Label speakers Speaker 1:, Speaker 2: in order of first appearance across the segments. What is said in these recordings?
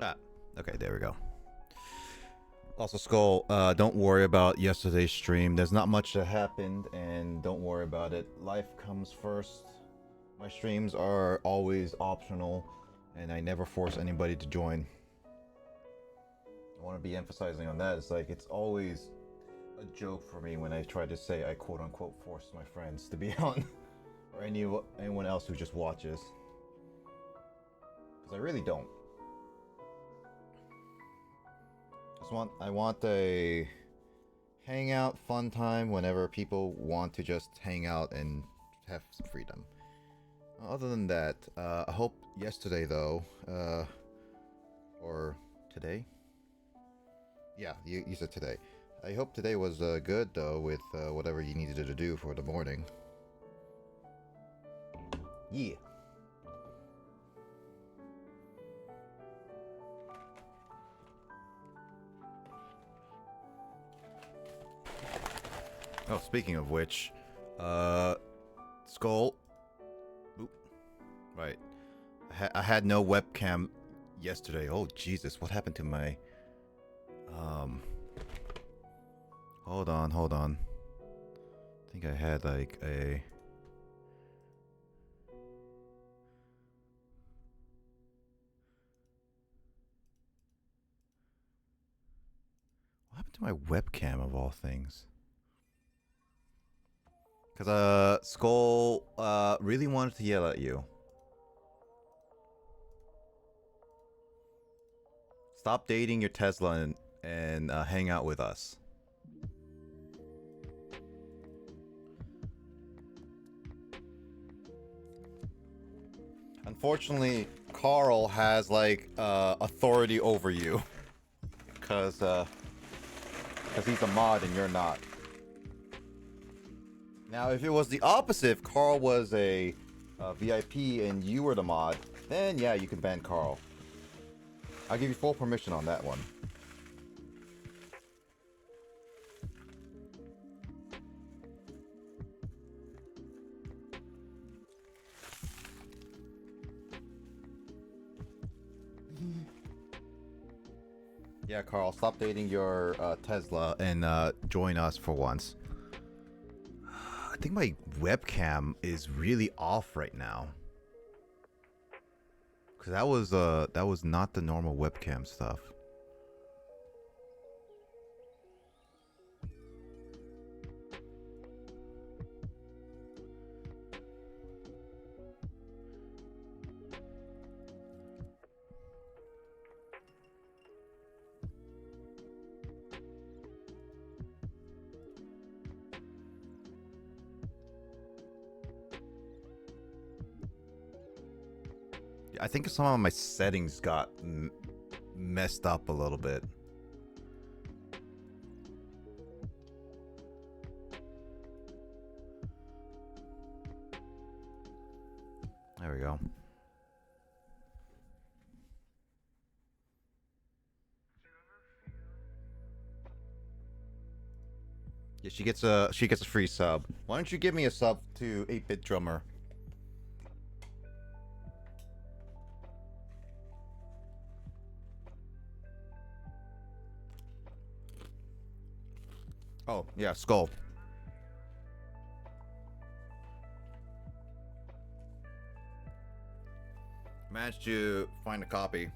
Speaker 1: Ah, okay, there we go. Also, Skull, don't worry about yesterday's stream. There's not much that happened, and don't worry about it. Life comes first. My streams are always optional, and I never force anybody to join. I want to be emphasizing on that. It's like, it's always a joke for me when I try to say I quote unquote force my friends to be on, or anyone else who just watches. Because I really don't. I want a hangout fun time whenever people want to just hang out and have some freedom. Other than that, I hope yesterday though, or today? Yeah, you said today. I hope today was good though with whatever you needed to do for the morning. Yeah. Oh, speaking of which, Skull. Oop. Right. I had no webcam yesterday. Oh, Jesus. What happened to my... Hold on. I think I had, like, a... To my webcam of all things. Because Skull really wanted to yell at you. Stop dating your Tesla and hang out with us. Unfortunately, Carl has like authority over you. Because he's a mod and you're not. Now, if it was the opposite, if Carl was a VIP and you were the mod, then yeah, you can ban Carl. I'll give you full permission on that one. Yeah, Carl, stop dating your Tesla and join us for once. I think my webcam is really off right now. Cause that was not the normal webcam stuff. I think some of my settings got messed up a little bit. There we go. Yeah, she gets a free sub. Why don't you give me a sub to 8-Bit Drummer? Oh, yeah, Skull. Managed to find a copy.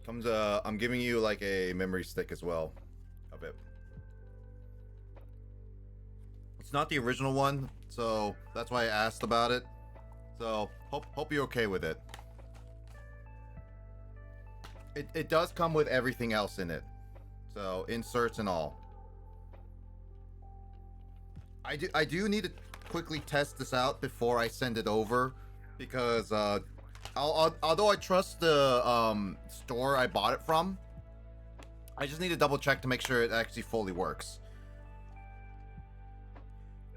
Speaker 1: Comes I'm giving you like a memory stick as well of it. It's not the original one, so that's why I asked about it. So hope you're okay with it. It does come with everything else in it. So inserts and all. I do need to quickly test this out before I send it over, because although I trust the store I bought it from, I just need to double check to make sure it actually fully works.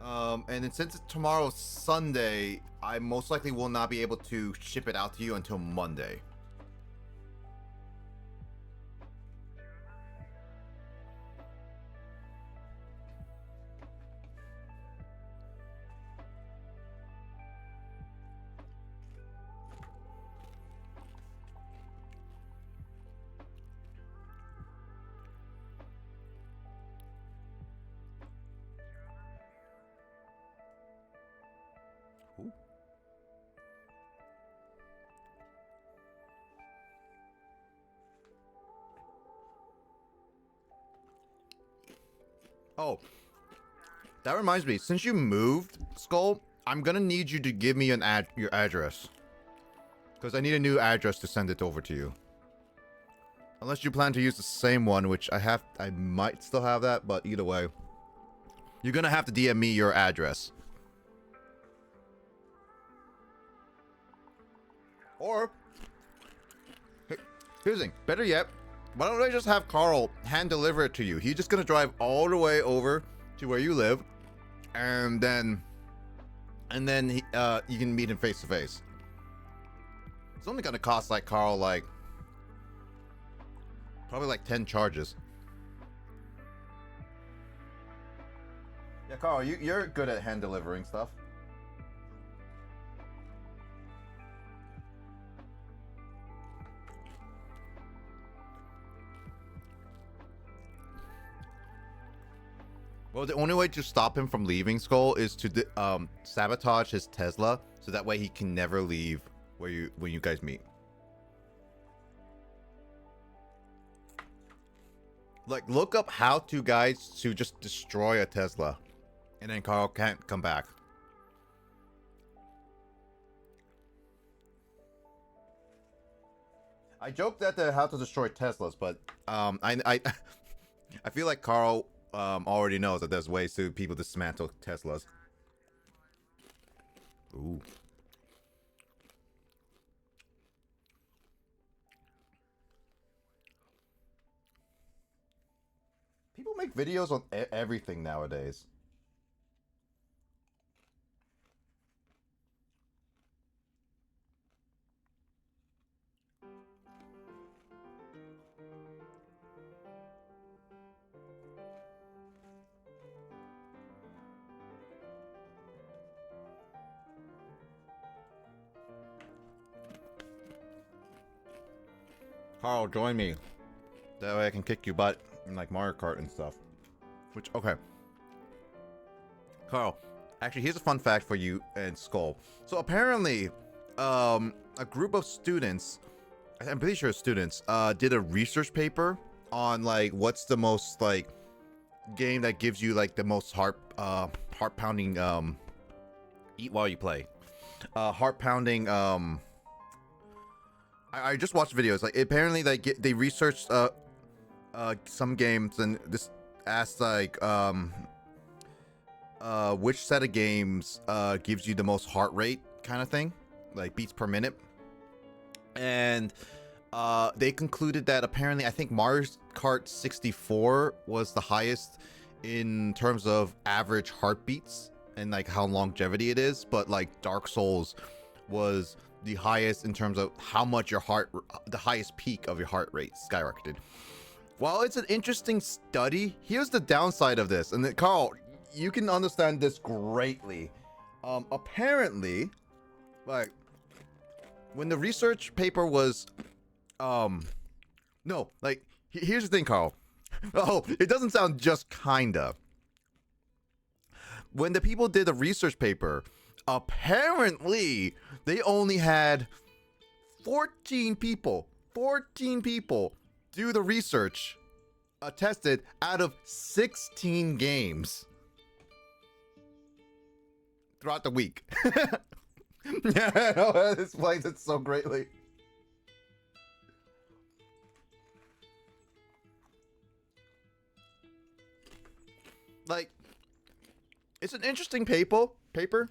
Speaker 1: And then since tomorrow's Sunday, I most likely will not be able to ship it out to you until Monday. Oh, that reminds me. Since you moved, Skull, I'm gonna need you to give me your address, because I need a new address to send it over to you. Unless you plan to use the same one, which I might still have that, but either way, you're gonna have to DM me your address. Or, here's the thing. Better yet, why don't I just have Carl hand deliver it to you? He's just gonna drive all the way over to where you live, and then you can meet him face to face. It's only gonna cost like Carl like probably like 10 charges. Yeah, Carl, you're good at hand delivering stuff. Well, the only way to stop him from leaving Skull is to sabotage his Tesla, so that way he can never leave when you guys meet. Like, look up how-to guides to just destroy a Tesla. And then Carl can't come back. I joked at the how to destroy Teslas, but I feel like Carl already knows that there's ways to people dismantle Teslas. Ooh. People make videos on everything nowadays. Carl, join me. That way I can kick you butt in like Mario Kart and stuff. Which, okay. Carl, actually, here's a fun fact for you and Skull. So apparently, a group of students, I'm pretty sure students, did a research paper on like what's the most like game that gives you like the most heart pounding eat while you play. Heart pounding I just watched videos. Like apparently they researched some games and this asked like which set of games gives you the most heart rate kind of thing, like beats per minute. And they concluded that apparently I think Mario Kart 64 was the highest in terms of average heartbeats and like how longevity it is, but like Dark Souls was the highest in terms of how much your the highest peak of your heart rate skyrocketed. While it's an interesting study, here's the downside of this. And then, Carl, you can understand this greatly. Apparently, like, when the research paper was, no, like, here's the thing, Carl. Oh, it doesn't sound just kinda. When the people did the research paper, apparently they only had 14 people do the research tested out of 16 games throughout the week. Yeah, no, that explains it so greatly. Like, it's an interesting paper,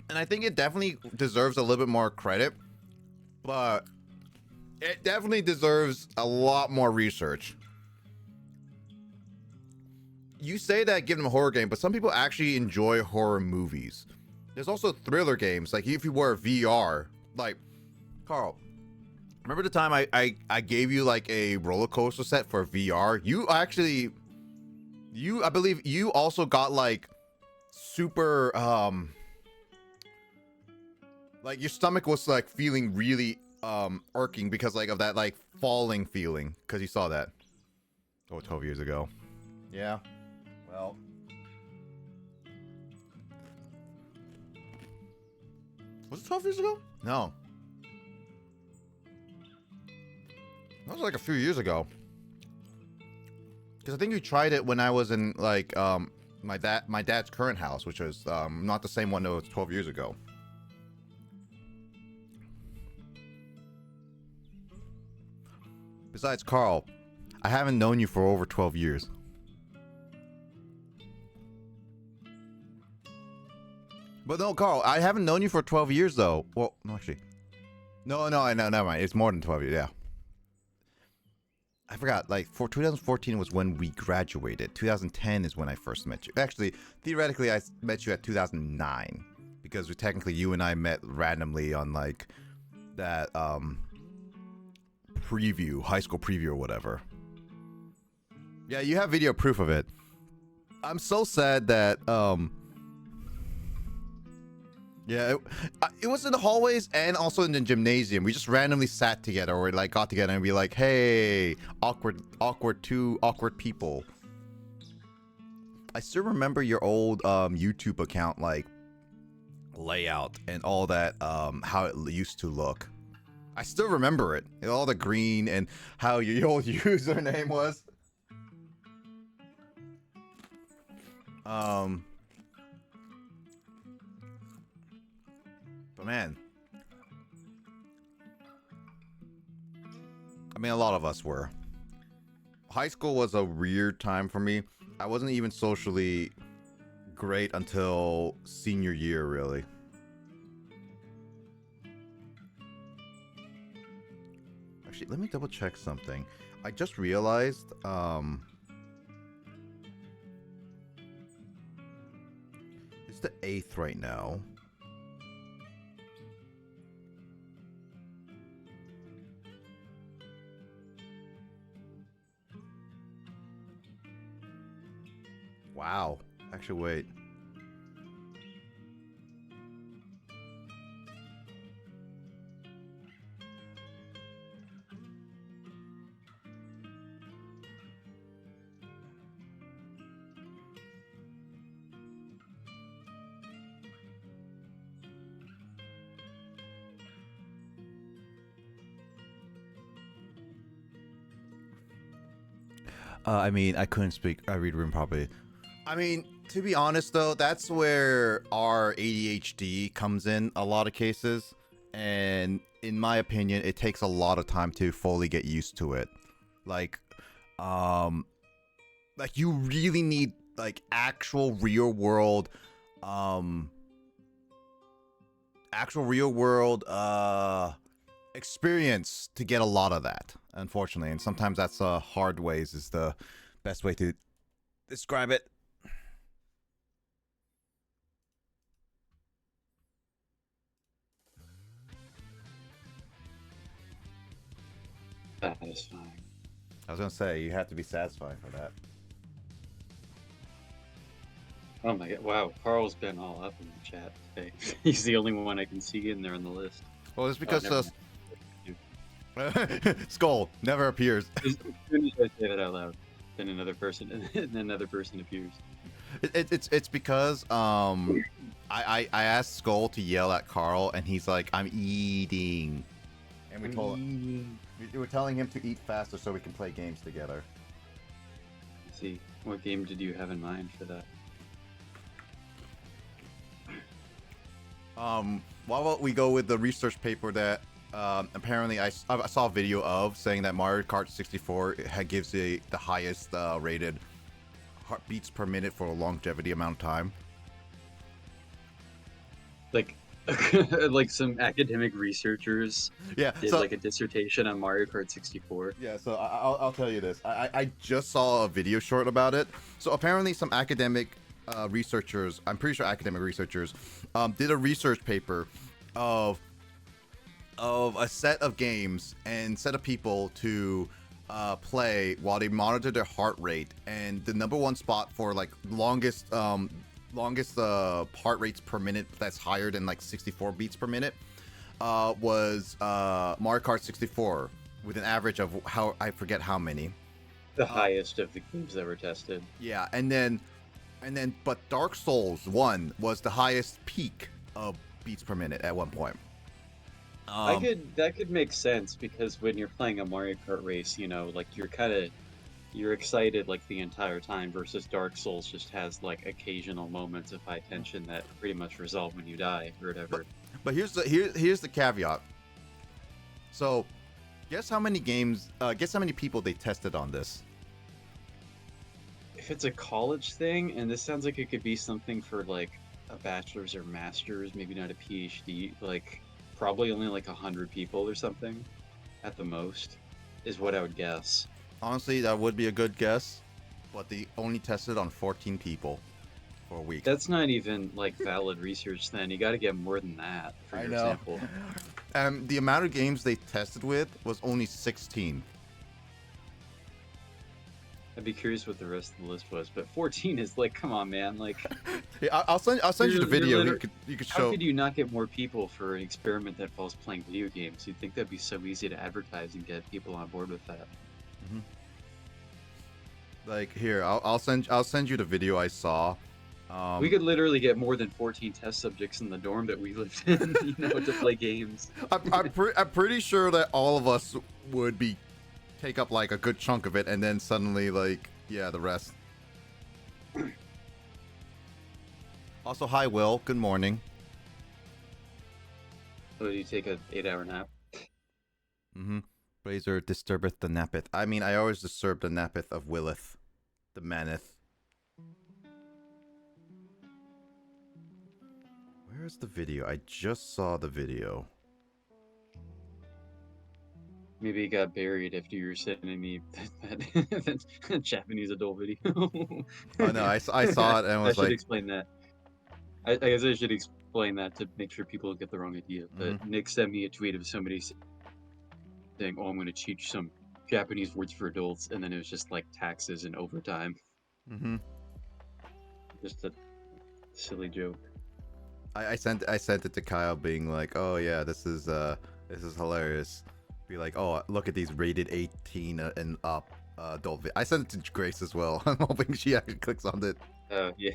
Speaker 1: and I think it definitely deserves a little bit more credit, but it definitely deserves a lot more research. You say that give them a horror game, but some people actually enjoy horror movies. There's also thriller games, like if you wear VR, like, Carl, remember the time I gave you like a roller coaster set for VR? I believe you also got like super, like your stomach was like feeling really irking because like of that like falling feeling because you saw that 12 years ago. Yeah, well, was it 12 years ago? No, that was like a few years ago, because I think you tried it when I was in like my dad's current house, which was not the same one that was 12 years ago. Besides, Carl, I haven't known you for over 12 years. But no, Carl, I haven't known you for 12 years, though. Well, no, actually. No, I know, never mind. It's more than 12 years, yeah. I forgot, like, for 2014 was when we graduated. 2010 is when I first met you. Actually, theoretically, I met you at 2009. Because technically, you and I met randomly on, like, that, preview, high school preview or whatever. Yeah, you have video proof of it. I'm so sad that yeah, it was in the hallways and also in the gymnasium. We just randomly sat together or like got together and be like, hey, two awkward people. I still remember your old YouTube account like layout and all that, how it used to look. I still remember it. All the green and how your old username was. Um, but man, I mean, a lot of us were. High school was a weird time for me. I wasn't even socially great until senior year, really. Actually, let me double check something. I just realized, it's the 8th right now. Wow. Actually, wait. I mean, I couldn't speak. I read room properly. I mean, to be honest though, that's where our ADHD comes in a lot of cases. And in my opinion, it takes a lot of time to fully get used to it. Like, um, like you really need like actual real world experience to get a lot of that, unfortunately. And sometimes that's hard ways is the best way to describe it.
Speaker 2: Satisfying.
Speaker 1: I was gonna say you have to be satisfied for that.
Speaker 2: Oh my god! Wow, Carl's been all up in the chat today. He's the only one I can see in there on the list.
Speaker 1: Well, it's because
Speaker 2: never
Speaker 1: Skull never appears.
Speaker 2: As soon as I say that out loud, then another person, and then another person appears.
Speaker 1: It's because I asked Skull to yell at Carl and he's like, I'm eating, and we were telling him to eat faster so we can play games together.
Speaker 2: Let's see, what game did you have in mind for that?
Speaker 1: Why don't we go with the research paper that apparently I saw a video of saying that Mario Kart 64 gives the highest rated heartbeats per minute for a longevity amount of time.
Speaker 2: Like, like some academic researchers
Speaker 1: did
Speaker 2: like a dissertation on Mario Kart 64.
Speaker 1: Yeah, so I'll tell you this. I just saw a video short about it. So apparently some academic researchers, I'm pretty sure academic researchers, did a research paper of a set of games and set of people to play while they monitor their heart rate, and the number one spot for like longest heart rates per minute that's higher than like 64 beats per minute was Mario Kart 64 with an average of I forget how many.
Speaker 2: The highest of the games that were tested.
Speaker 1: Yeah, and then but Dark Souls 1 was the highest peak of beats per minute at one point.
Speaker 2: That could make sense, because when you're playing a Mario Kart race, you know, like you're excited like the entire time, versus Dark Souls just has like occasional moments of high tension that pretty much resolve when you die or whatever.
Speaker 1: But here's the caveat. So, guess how many people they tested on this?
Speaker 2: If it's a college thing, and this sounds like it could be something for like a bachelor's or master's, maybe not a PhD, like probably only like 100 people or something at the most is what I would guess.
Speaker 1: Honestly, that would be a good guess, but they only tested on 14 people for a week.
Speaker 2: That's not even like valid research then. You got to get more than that for your sample.
Speaker 1: The amount of games they tested with was only 16.
Speaker 2: I'd be curious what the rest of the list was, but 14 is like, come on, man! Like,
Speaker 1: yeah, I'll send you the video. You could show.
Speaker 2: How could you not get more people for an experiment that involves playing video games? You'd think that'd be so easy to advertise and get people on board with that.
Speaker 1: Mm-hmm. Like here, I'll send you the video I saw.
Speaker 2: We could literally get more than 14 test subjects in the dorm that we lived in, you know, to play games.
Speaker 1: I'm pretty sure that all of us would take up like a good chunk of it, and then suddenly like, yeah, the rest. Also, hi, Will. Good morning.
Speaker 2: So you take a 8-hour nap?
Speaker 1: Mm-hmm. Razor disturbeth the nappeth. I mean, I always disturb the nappeth of Willeth, the maneth. Where's the video? I just saw the video.
Speaker 2: Maybe it got buried after you were sending me that Japanese adult video.
Speaker 1: Oh no, I saw it and
Speaker 2: I
Speaker 1: was
Speaker 2: should
Speaker 1: like,
Speaker 2: explain that. I guess I should explain that to make sure people don't get the wrong idea. But Nick sent me a tweet of somebody saying, "Oh, I'm going to teach some Japanese words for adults," and then it was just like taxes and overtime.
Speaker 1: mm-hmm.
Speaker 2: Just a silly joke.
Speaker 1: I sent it to Kyle, being like, oh yeah, this is hilarious. Be like, oh, look at these rated 18 and up adult. I sent it to Grace as well. I'm hoping she actually clicks on it.
Speaker 2: Yeah.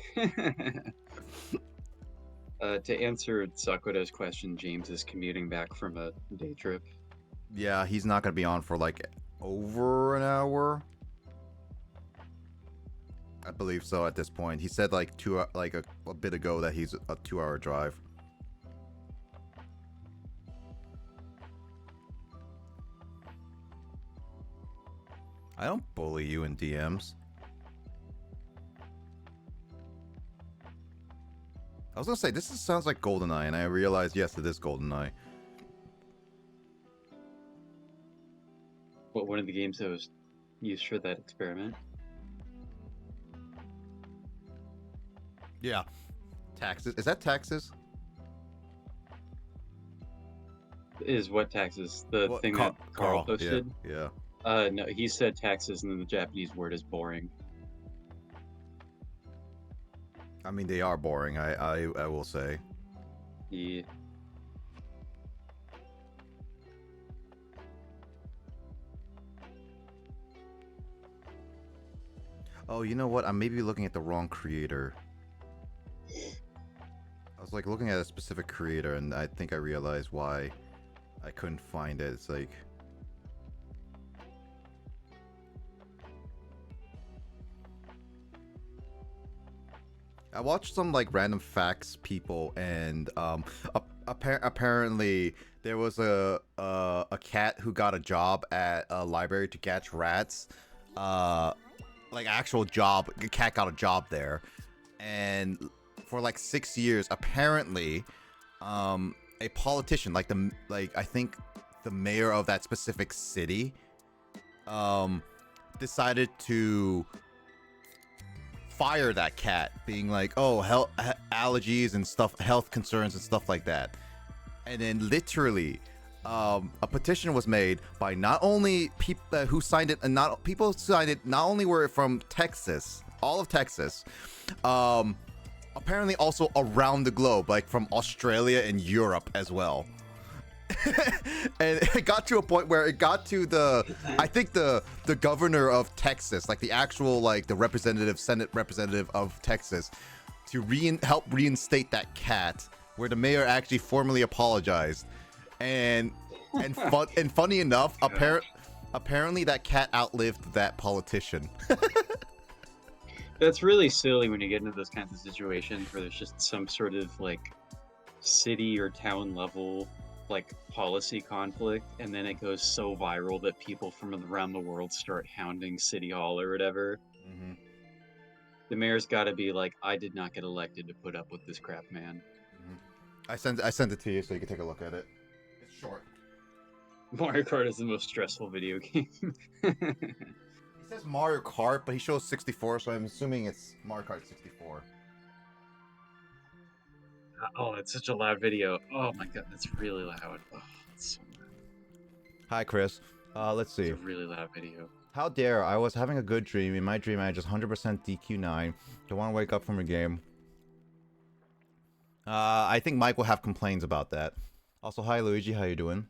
Speaker 2: To answer Sakura's question, James is commuting back from a day trip.
Speaker 1: Yeah, he's not gonna be on for like over an hour. I believe so at this point. He said like a bit ago that he's a 2-hour drive. I don't bully you in DMs. I was gonna say sounds like GoldenEye, and I realized yes, it is GoldenEye.
Speaker 2: What, one of the games that was used for that experiment?
Speaker 1: Yeah. Taxes. Is that taxes?
Speaker 2: Is what taxes? The
Speaker 1: What,
Speaker 2: thing that Carl posted?
Speaker 1: Yeah.
Speaker 2: No, he said taxes, and then the Japanese word is boring.
Speaker 1: I mean, they are boring. I will say.
Speaker 2: Yeah.
Speaker 1: Oh, you know what? I may be looking at the wrong creator. I was like looking at a specific creator, and I think I realized why I couldn't find it. It's like, I watched some like random facts people, and apparently there was a cat who got a job at a library to catch rats. Like actual job, the cat got a job there, and for like 6 years, apparently, a politician, I think the mayor of that specific city, decided to fire that cat, being like, oh, allergies and stuff, health concerns and stuff like that. And then literally, a petition was made by not only people who signed it, and not people who signed it. Not only were from Texas, all of Texas, apparently also around the globe, like from Australia and Europe as well. And it got to a point where it got to I think the governor of Texas, like the actual, like the Senate representative of Texas, to help reinstate that cat, where the mayor actually formally apologized. And funny enough, apparently that cat outlived that politician.
Speaker 2: That's really silly when you get into those kinds of situations where there's just some sort of like city or town level like policy conflict, and then it goes so viral that people from around the world start hounding City Hall or whatever.
Speaker 1: Mm-hmm.
Speaker 2: The mayor's got to be like, I did not get elected to put up with this crap, man.
Speaker 1: Mm-hmm. I sent it to you so you can take a look at it. It's short.
Speaker 2: Mario Kart is the most stressful video game.
Speaker 1: He says Mario Kart, but he shows 64, so I'm assuming it's Mario Kart 64.
Speaker 2: Oh, it's such a loud video. Oh my god, that's really loud. Oh, it's so loud.
Speaker 1: Hi, Chris. Let's see.
Speaker 2: It's a really loud video.
Speaker 1: How dare, I was having a good dream. In my dream, I just 100% DQ9. Don't want to wake up from a game. I think Mike will have complaints about that. Also, hi, Luigi. How you doing?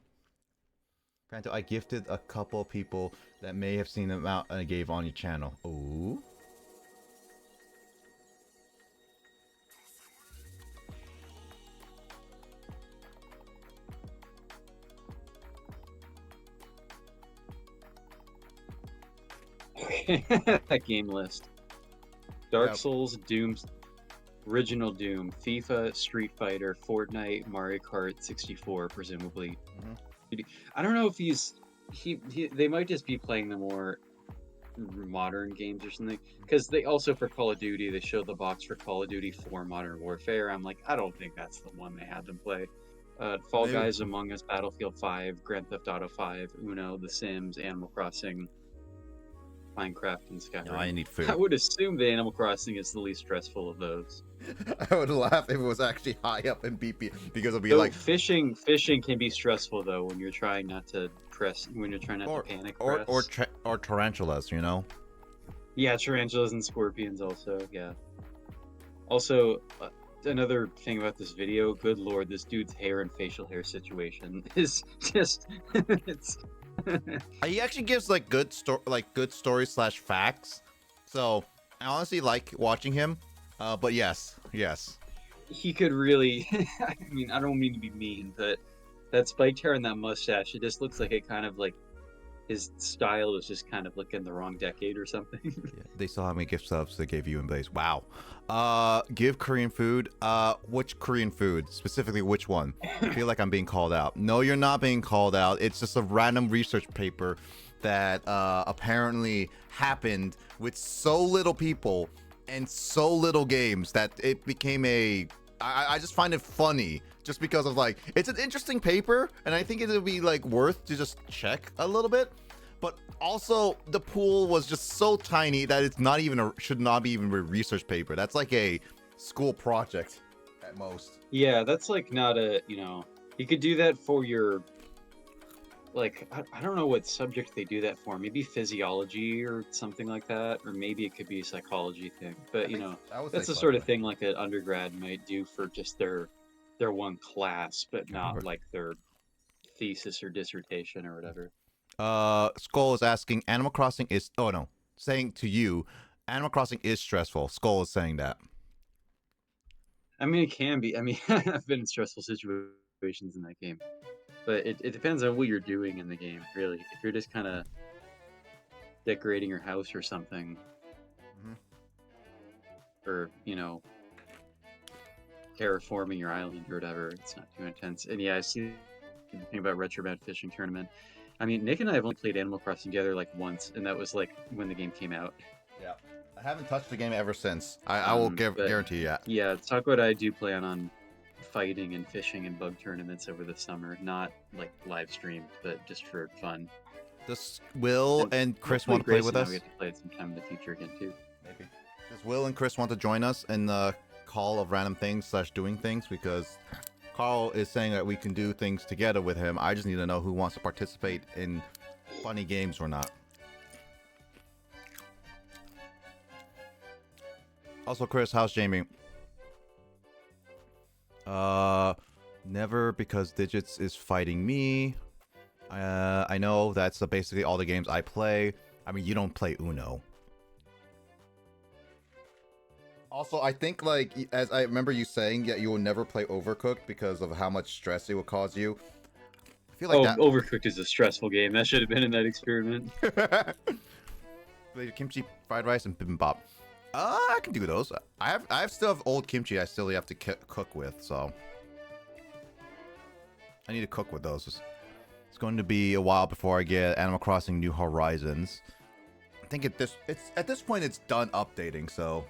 Speaker 1: Granted, I gifted a couple people that may have seen them out and I gave on your channel. Ooh.
Speaker 2: That game list. Dark Souls, Doom, Original Doom, FIFA, Street Fighter, Fortnite, Mario Kart 64, presumably. I don't know if they might just be playing the more modern games or something, because they also, for Call of Duty, they showed the box for Call of Duty 4 Modern Warfare. I'm like, I don't think that's the one they had them play. Fall
Speaker 1: Maybe.
Speaker 2: Guys, Among Us, Battlefield 5, Grand Theft Auto 5, Uno, The Sims, Animal Crossing, Minecraft, and Skyrim.
Speaker 1: No, I need food.
Speaker 2: I would assume the Animal Crossing is the least stressful of those.
Speaker 1: I would laugh if it was actually high up in BP, because it'd be
Speaker 2: Though
Speaker 1: like
Speaker 2: fishing can be stressful though when you're trying not to panic press.
Speaker 1: or tarantulas, you know.
Speaker 2: Yeah, tarantulas and scorpions also. Yeah. Also, another thing about this video, good lord, this dude's hair and facial hair situation is just it's
Speaker 1: He actually gives like good stories slash facts. So I honestly like watching him. But yes.
Speaker 2: he could really I mean, I don't mean to be mean, but that spiked hair and that mustache, it just looks like it kind of like his style is just kind of like in the wrong decade or something.
Speaker 1: Yeah, they saw how many gift subs they gave you in Blaze. Wow. Give Korean food. Which Korean food? Specifically, which one? I feel like I'm being called out. No, you're not being called out. It's just a random research paper that apparently happened with so little people and so little games that it became a. I just find it funny just because of like it's an interesting paper and I think it would be like worth to just check a little bit, but also the pool was just so tiny that it's not even should not be even a research paper. That's like a school project at most.
Speaker 2: Yeah, that's like not a, you could do that for your, like, I don't know what subject they do that for. Maybe physiology or something like that, or maybe it could be a psychology thing. But, that's the sort of thing like an undergrad might do for just their one class, but not like their thesis or dissertation or whatever.
Speaker 1: Skull is asking, Animal Crossing is, oh no, saying to you, Animal Crossing is stressful. Skull is saying that.
Speaker 2: I mean, it can be. I mean, I've been in stressful situations in that game. But it depends on what you're doing in the game, really. If you're just kind of decorating your house or something, or, terraforming your island or whatever, it's not too intense. And yeah, I see the thing about Retrobad Fishing Tournament. I mean, Nick and I have only played Animal Crossing together like once, and that was like when the game came out.
Speaker 1: Yeah. I haven't touched the game ever since. I will guarantee you that. Yeah,
Speaker 2: talk about I do plan on fighting and fishing and bug tournaments over the summer, not like live streamed, but just for fun.
Speaker 1: Does Will and Chris want to play with us?
Speaker 2: We get to play it sometime in the future again too.
Speaker 1: Maybe. Does Will and Chris want to join us in the call of random things / doing things? Because Carl is saying that we can do things together with him. I just need to know who wants to participate in funny games or not. Also, Chris, how's Jamie? Never, because Digits is fighting me. I know that's basically all the games I play. I mean, you don't play Uno. Also, I think, like, as I remember you saying that you will never play Overcooked because of how much stress it will cause you. I feel like
Speaker 2: Overcooked is a stressful game. That should have been in that experiment.
Speaker 1: Kimchi, fried rice, and bibimbap. I can do those. I still have old kimchi I still have to cook with, so I need to cook with those. It's going to be a while before I get Animal Crossing New Horizons. I think at this point it's done updating, so.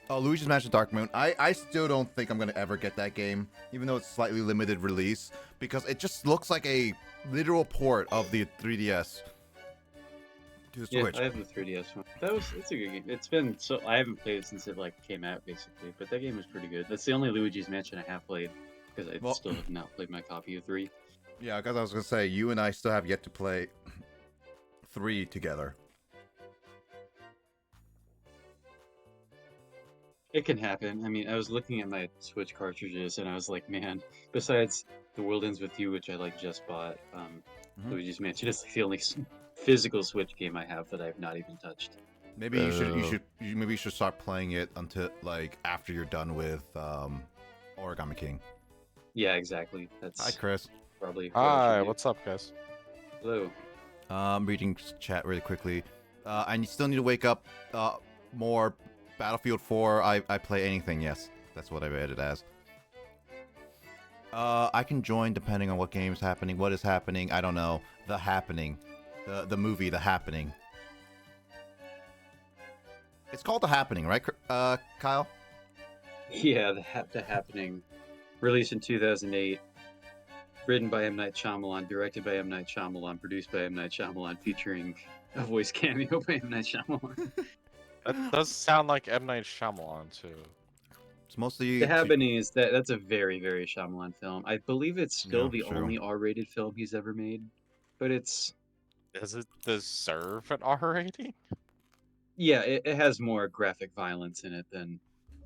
Speaker 1: Oh, Luigi's Mansion Dark Moon. I still don't think I'm going to ever get that game, even though it's slightly limited release, because it just looks like a literal port of the 3DS.
Speaker 2: Yeah, I have the 3DS one. It's a good game. It's been I haven't played it since it like came out basically, but that game was pretty good. That's the only Luigi's Mansion I have played, because I still have not played my copy of 3.
Speaker 1: Yeah, because I was gonna say you and I still have yet to play 3 together.
Speaker 2: It can happen. I mean, I was looking at my Switch cartridges and I was like, man, besides The World Ends With You, which I like just bought, Luigi's Mansion is the only physical Switch game I have that I've not even touched.
Speaker 1: Maybe you should start playing it until like after you're done with Origami King.
Speaker 2: Yeah, exactly.
Speaker 1: Hi, Chris.
Speaker 2: Probably.
Speaker 3: Hi, what's up, guys?
Speaker 2: Hello.
Speaker 1: I'm reading chat really quickly. I still need to wake up more. Battlefield 4, I play anything, yes. That's what I read it as. I can join depending on what game's happening, what is happening, I don't know. The Happening. The movie, The Happening. It's called The Happening, right, Kyle?
Speaker 2: Yeah, the Happening, released in 2008, written by M. Night Shyamalan, directed by M. Night Shyamalan, produced by M. Night Shyamalan, featuring a voice cameo by M. Night Shyamalan.
Speaker 3: That does sound like M. Night Shyamalan, too.
Speaker 1: It's mostly...
Speaker 2: The Happening is that's a very, very Shyamalan film. I believe it's still the
Speaker 1: true.
Speaker 2: only R-rated film he's ever made, but it's...
Speaker 3: Does it deserve an R rating?
Speaker 2: Yeah, it has more graphic violence in it than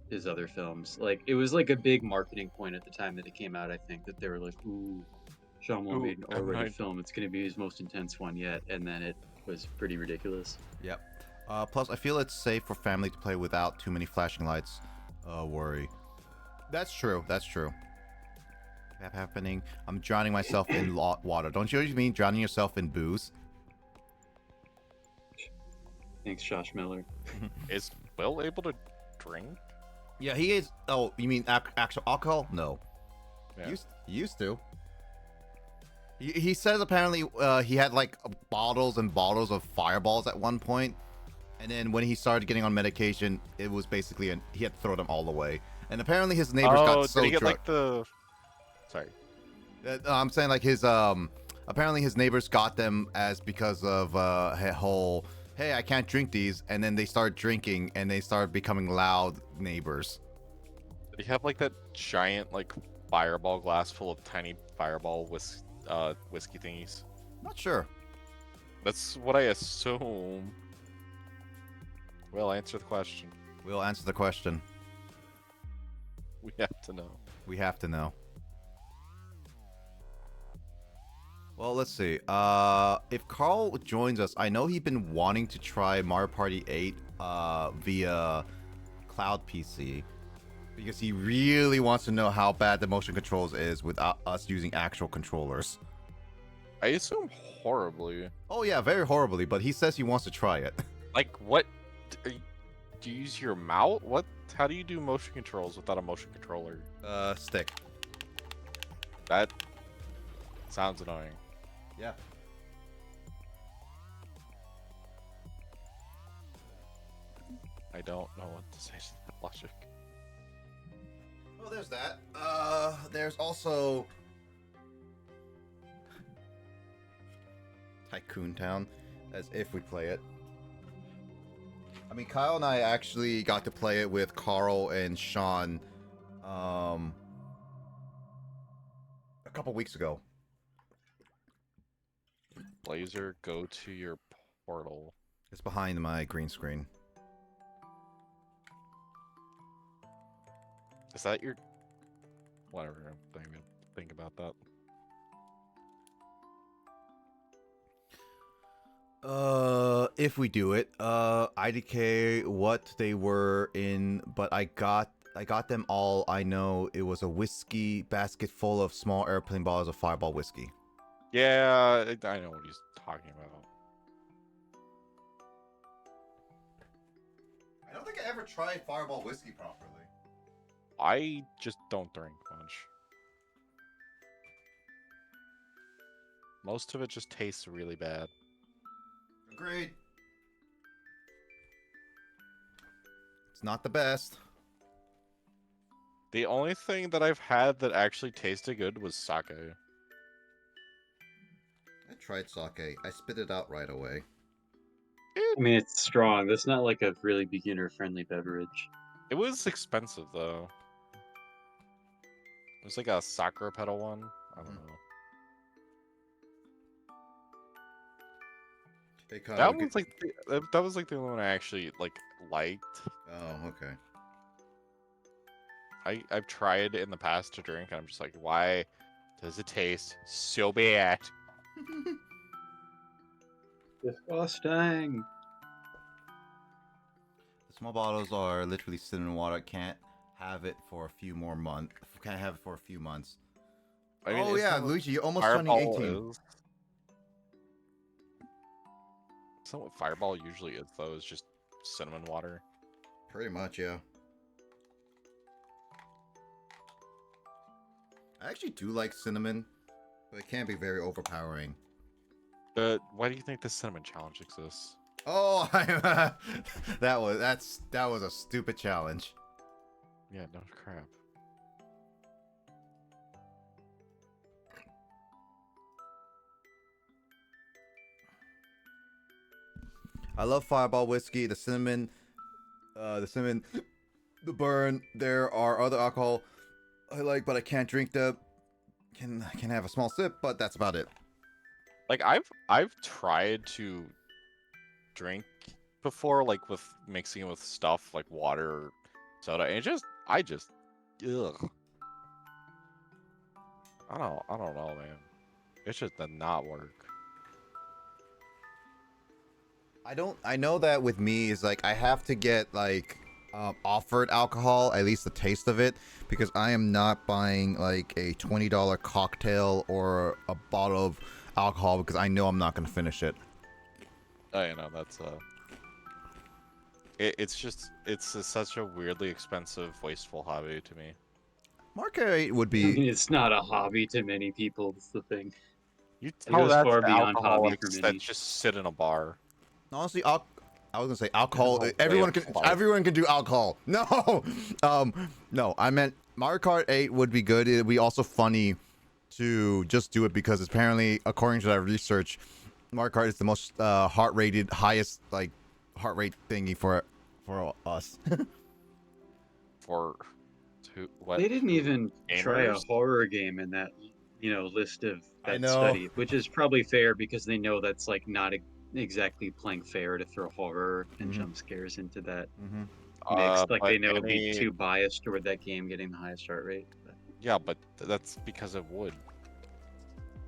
Speaker 2: his other films. Like, it was like a big marketing point at the time that it came out, I think, that they were like, ooh, Shyamalan made an R-rated film. It's going to be his most intense one yet, and then it was pretty ridiculous.
Speaker 1: Yep. Plus, I feel it's safe for family to play without too many flashing lights. Worry. That's true. That's true. Happening. I'm drowning myself in water. Don't you mean drowning yourself in booze?
Speaker 2: Thanks, Josh Miller.
Speaker 3: Is Will able to drink?
Speaker 1: Yeah, he is. Oh, you mean actual alcohol? No.
Speaker 3: Yeah.
Speaker 1: He used to. He says apparently he had like bottles and bottles of fireballs at one point, and then when he started getting on medication, it was basically he had to throw them all away. And apparently his neighbors got so
Speaker 3: did he get
Speaker 1: drunk.
Speaker 3: like the? Sorry.
Speaker 1: I'm saying like his apparently his neighbors got them as because of whole hey, I can't drink these, and then they start drinking and they start becoming loud neighbors.
Speaker 3: Did he have like that giant like fireball glass full of tiny fireball whiskey thingies?
Speaker 1: Not sure.
Speaker 3: That's what I assume. Well, answer the question.
Speaker 1: We'll answer the question.
Speaker 3: We have to know.
Speaker 1: We have to know. Well, let's see. If Carl joins us, I know he's been wanting to try Mario Party 8 via Cloud PC because he really wants to know how bad the motion controls is without us using actual controllers.
Speaker 3: I assume horribly.
Speaker 1: Oh yeah, very horribly, but he says he wants to try it.
Speaker 3: Like what? Do you use your mouth? What? How do you do motion controls without a motion controller?
Speaker 1: Stick.
Speaker 3: That sounds annoying.
Speaker 1: Yeah.
Speaker 3: I don't know what to say to that logic.
Speaker 1: Well, there's that. There's also Tycoon Town, as if we play it. I mean, Kyle and I actually got to play it with Carl and Sean a couple weeks ago.
Speaker 3: Blazer, go to your portal.
Speaker 1: It's behind my green screen.
Speaker 3: Is that your... Whatever, I'm not even think about that.
Speaker 1: If we do it, IDK what they were in, but I got them all. I know it was a whiskey basket full of small airplane bottles of Fireball whiskey.
Speaker 3: Yeah, I know what he's talking about.
Speaker 1: I don't think I ever tried Fireball whiskey properly.
Speaker 3: I just don't drink much. Most of it just tastes really bad.
Speaker 1: Agreed. It's not the best.
Speaker 3: The only thing that I've had that actually tasted good was sake.
Speaker 1: I tried sake. I spit it out right away.
Speaker 2: I mean, it's strong. That's not like a really beginner-friendly beverage.
Speaker 3: It was expensive, though. It was like a soccer pedal one. I don't know.
Speaker 1: Hey, Kyle,
Speaker 3: That was like that was like the only one I actually liked.
Speaker 1: Oh, okay.
Speaker 3: I've tried in the past to drink, and I'm just like, why does it taste so bad?
Speaker 2: Disgusting.
Speaker 1: The small bottles are literally sitting in water. Can't have it for a few more months. Can't have it for a few months.
Speaker 3: I mean,
Speaker 1: oh
Speaker 3: isn't
Speaker 1: yeah,
Speaker 3: that what
Speaker 1: Luigi, you're almost turning
Speaker 3: Fireball
Speaker 1: 18.
Speaker 3: is? that what Fireball usually is, though? Is just cinnamon water.
Speaker 1: Pretty much, yeah. I actually do like cinnamon, but it can be very overpowering.
Speaker 3: But why do you think the cinnamon challenge exists?
Speaker 1: Oh, that was a stupid challenge.
Speaker 3: Yeah, no crap.
Speaker 1: I love Fireball whiskey, the cinnamon, the burn. There are other alcohol I like, but I can't drink them. Can have a small sip, but that's about it.
Speaker 3: Like I've tried to drink before, like with mixing it with stuff like water or soda, and I just ugh. I don't know, man. It just did not work.
Speaker 1: I know that with me is like I have to get like offered alcohol, at least the taste of it, because I am not buying like a $20 cocktail or a bottle of alcohol because I know I'm not going to finish it.
Speaker 3: Oh, you know, that's it's such a weirdly expensive, wasteful hobby to me.
Speaker 1: Market 8 would
Speaker 2: I
Speaker 1: be.
Speaker 2: mean, it's not a hobby to many people. That's the thing.
Speaker 3: You
Speaker 2: It
Speaker 3: tell
Speaker 2: goes
Speaker 3: that
Speaker 2: far
Speaker 3: to
Speaker 2: beyond hobby for
Speaker 3: alcoholics
Speaker 2: many.
Speaker 3: that just sit in a bar.
Speaker 1: Honestly, I was gonna say alcohol.
Speaker 3: way
Speaker 1: Everyone
Speaker 3: of
Speaker 1: can.
Speaker 3: life.
Speaker 1: Everyone can do alcohol. No, no. I meant Mario Kart 8 would be good. It'd be also funny to just do it because apparently, according to that research, Mario Kart is the most heart-rated, highest like heart rate thingy for us.
Speaker 3: For what?
Speaker 2: They didn't even try a
Speaker 3: Gamers?
Speaker 2: horror game in that, list of
Speaker 1: I
Speaker 2: that
Speaker 1: know.
Speaker 2: study, which is probably fair because they know that's like not exactly playing fair to throw horror and jump scares into that mix. Like
Speaker 3: But
Speaker 2: they know it'd be
Speaker 3: any
Speaker 2: too biased toward that game getting the highest heart rate. But
Speaker 3: yeah, but that's because it would.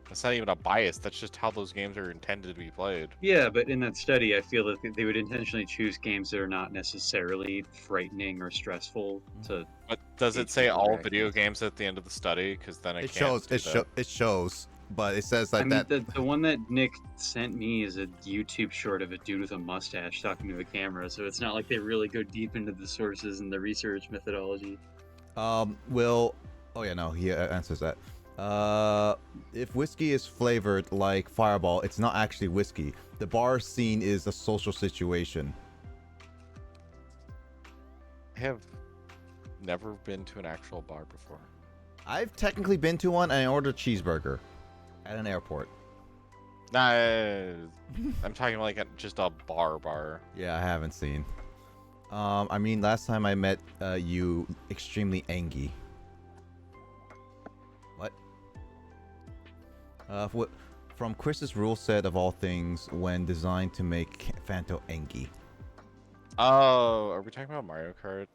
Speaker 3: That's not even a bias. That's just how those games are intended to be played.
Speaker 2: yeah, but in that study, I feel that they would intentionally choose games that are not necessarily frightening or stressful to.
Speaker 3: But does it
Speaker 2: Each
Speaker 3: say all
Speaker 2: interaction.
Speaker 3: video games at the end of the study? Because then
Speaker 1: It
Speaker 3: can't
Speaker 1: shows.
Speaker 3: do that.
Speaker 1: It shows, but it says like
Speaker 2: I mean,
Speaker 1: that.
Speaker 2: the one that Nick sent me is a YouTube short of a dude with a mustache talking to a camera, so it's not like they really go deep into the sources and the research methodology.
Speaker 1: Will. Oh yeah, no. He answers that. If whiskey is flavored like Fireball, it's not actually whiskey. The bar scene is a social situation.
Speaker 3: I have never been to an actual bar before.
Speaker 1: I've technically been to one and I ordered a cheeseburger at an airport.
Speaker 3: Nah, I'm talking like just a bar.
Speaker 1: Yeah, I haven't seen. I mean, last time I met you, extremely angry. What? From Chris's rule set of all things when designed to make Fanto angry.
Speaker 3: Oh, are we talking about Mario Kart?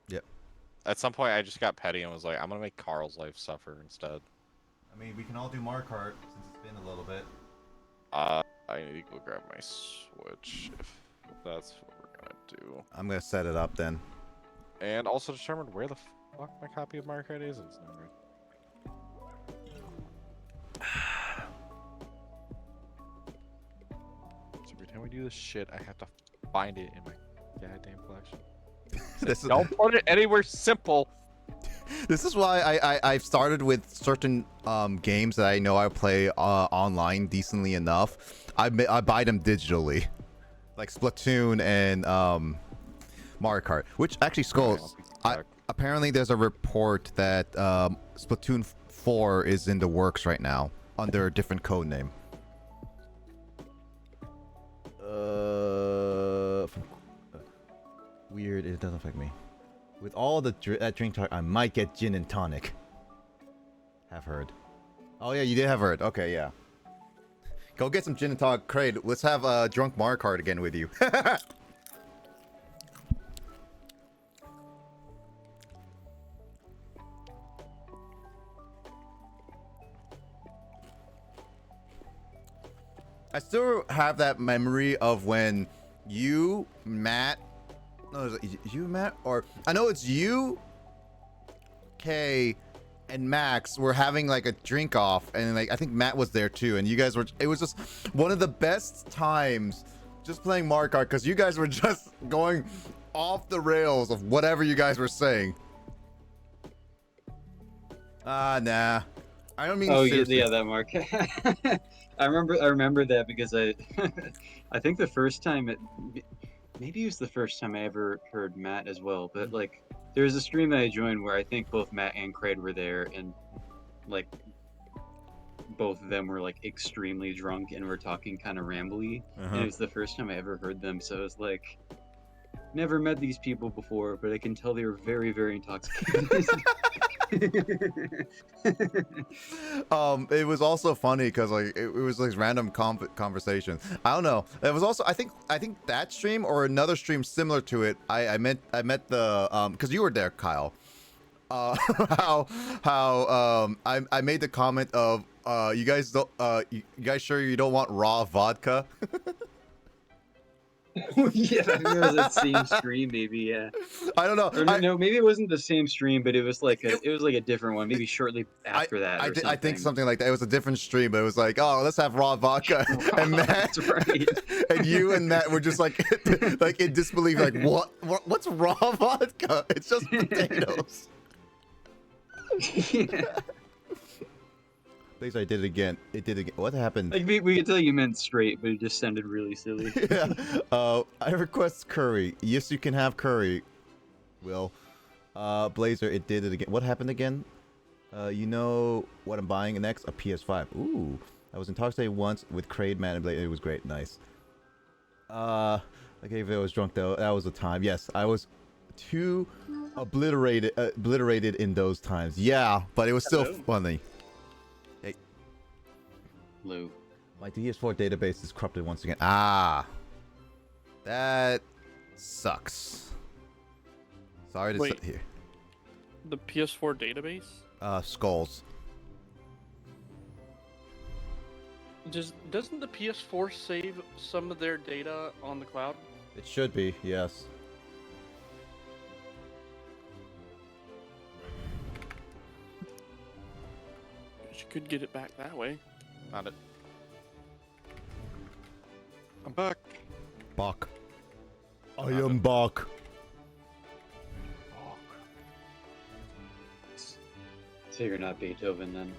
Speaker 1: Yep.
Speaker 3: At some point, I just got petty and was like, I'm gonna make Carl's life suffer instead.
Speaker 1: I mean, we can all do Mario Kart since it's been a little bit.
Speaker 3: I need to go grab my Switch if that's what we're gonna do.
Speaker 1: I'm gonna set it up then.
Speaker 3: And also determine where the fuck my copy of Mario Kart is. It's not right. So every time we do this shit, I have to find it in my goddamn collection. Don't put it anywhere simple.
Speaker 1: This is why I've started with certain games that I know I play online decently enough. I buy them digitally, like Splatoon and Mario Kart. Which actually, Skulls. Apparently, there's a report that Splatoon 4 is in the works right now under a different code name. Weird. It doesn't affect me. With all the that drink talk, I might get gin and tonic. Have heard. Oh yeah, you did have heard. Okay, yeah. Go get some gin and tonic. Kraid, let's have a drunk Mario Kart again with you. I still have that memory of when you, Matt, no, is it you, Matt, or I know it's you, Kay, and Max were having like a drink off, and like I think Matt was there too, and you guys were. It was just one of the best times just playing Mario Kart because you guys were just going off the rails of whatever you guys were saying. Nah. I don't mean
Speaker 2: Oh
Speaker 1: seriously.
Speaker 2: yeah, that Mark. I remember that because I I think the first time maybe it was the first time I ever heard Matt as well, but like there was a stream that I joined where I think both Matt and Craig were there, and like both of them were like extremely drunk and were talking kind of rambly, and it was the first time I ever heard them, so I was like, never met these people before, but I can tell they were very, very intoxicated.
Speaker 1: It was also funny because like it was like random conversation. I don't know. It was also I think that stream or another stream similar to it. I met the because you were there, Kyle. I made the comment of you guys don't you guys sure you don't want raw vodka?
Speaker 2: Yeah, I think it was that same stream, maybe. Yeah.
Speaker 1: I don't know.
Speaker 2: Or no, maybe it wasn't the same stream, but it was like a different one. Maybe shortly after that.
Speaker 1: I think something like that. It was a different stream, but it was like, oh, let's have raw vodka. And Matt,
Speaker 2: That's right.
Speaker 1: and you and Matt were just like in disbelief, like what's raw vodka? It's just potatoes.
Speaker 2: Yeah.
Speaker 1: Thanks, I did it again. It did again. What happened?
Speaker 2: Like we could tell you meant straight, but it just sounded really silly.
Speaker 1: Yeah. I request curry. Yes, you can have curry. Will. Blazer, it did it again. What happened again? You know what I'm buying next? A PS5. Ooh. I was intoxicated once with Kraid, Man, and Blazer. It was great. Nice. Okay, if I was drunk though, that was the time. Yes, I was too obliterated in those times. Yeah, but it was still funny. Hey.
Speaker 2: Lou.
Speaker 1: My DS4 database is corrupted once again. Ah. That sucks. Sorry to sit here.
Speaker 4: The PS4 database?
Speaker 1: Skulls.
Speaker 4: Doesn't the PS4 save some of their data on the cloud?
Speaker 1: It should be, yes.
Speaker 4: You could get it back that way.
Speaker 3: Found it. I'm back.
Speaker 1: Bach. I am Bach.
Speaker 2: So you're not Beethoven then?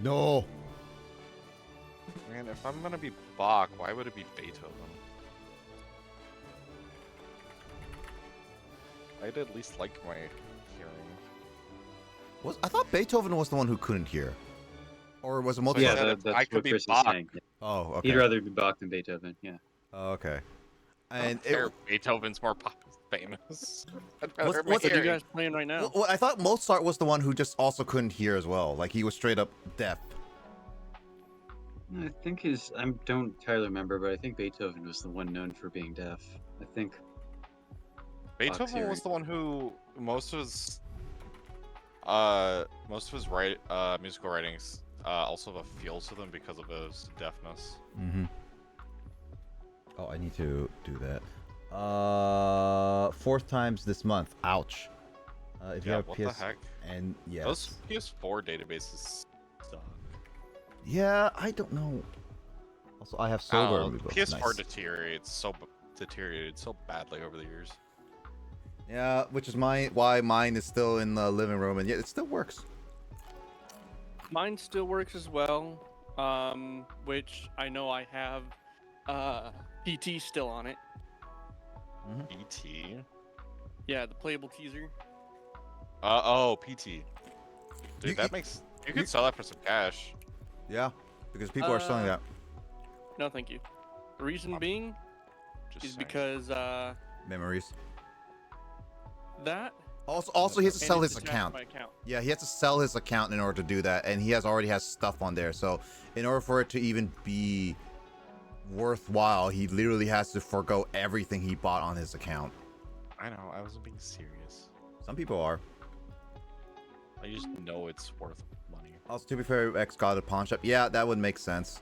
Speaker 1: No.
Speaker 3: Man, if I'm gonna be Bach, why would it be Beethoven? I'd at least like my hearing.
Speaker 1: I thought Beethoven was the one who couldn't hear. Or was it Mozart?
Speaker 2: Yeah, that's
Speaker 3: I could
Speaker 2: what
Speaker 3: be
Speaker 2: Chris is
Speaker 3: Bach.
Speaker 2: saying.
Speaker 1: Oh, okay.
Speaker 2: He'd rather be Bach than Beethoven, yeah.
Speaker 1: Oh, okay.
Speaker 3: I
Speaker 1: And
Speaker 3: don't care. Beethoven's more famous. I'd rather
Speaker 1: What's
Speaker 4: What are you
Speaker 3: hearing.
Speaker 4: guys playing right now?
Speaker 1: well, I thought Mozart was the one who just also couldn't hear as well. Like he was straight up deaf.
Speaker 2: I think I don't entirely remember, but I think Beethoven was the one known for being deaf. I think.
Speaker 3: Beethoven was the one who most of his musical writings also have a feel to them because of his deafness.
Speaker 1: Mm-hmm. Oh, I need to do that. 4th times this month. Ouch. If you
Speaker 3: Yeah,
Speaker 1: have
Speaker 3: what
Speaker 1: PS
Speaker 3: the heck?
Speaker 1: and yes.
Speaker 3: Those PS4 databases suck.
Speaker 1: Yeah, I don't know. Also, I have
Speaker 3: I don't
Speaker 1: sober.
Speaker 3: know,
Speaker 1: removal.
Speaker 3: PS4
Speaker 1: Nice.
Speaker 3: deteriorated so badly over the years.
Speaker 1: Yeah, which is why mine is still in the living room, and yet it still works.
Speaker 4: Mine still works as well, which I know I have PT still on it.
Speaker 3: PT.
Speaker 4: Yeah, the playable teaser.
Speaker 3: Oh, PT. Dude,
Speaker 1: You-
Speaker 3: that makes you could sell that for some cash.
Speaker 1: Yeah, because people are selling that.
Speaker 4: No, thank you. The reason being
Speaker 3: Just
Speaker 4: is
Speaker 3: saying.
Speaker 4: because
Speaker 1: Memories.
Speaker 4: that.
Speaker 1: Also, he has to
Speaker 4: and
Speaker 1: sell
Speaker 4: it's
Speaker 1: his
Speaker 4: attached to
Speaker 1: account.
Speaker 4: my account.
Speaker 1: Yeah, he has to sell his account in order to do that, and he already has stuff on there. So, in order for it to even be worthwhile, he literally has to forego everything he bought on his account.
Speaker 3: I know, I wasn't being serious.
Speaker 1: Some people are.
Speaker 3: I just know it's worth money.
Speaker 1: Also, to be fair, X got a pawn shop. Yeah, that would make sense.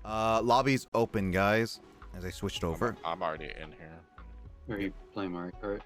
Speaker 1: Lobby's open, guys. As I switched over.
Speaker 3: I'm already in here.
Speaker 2: Are you playing Mario Kart?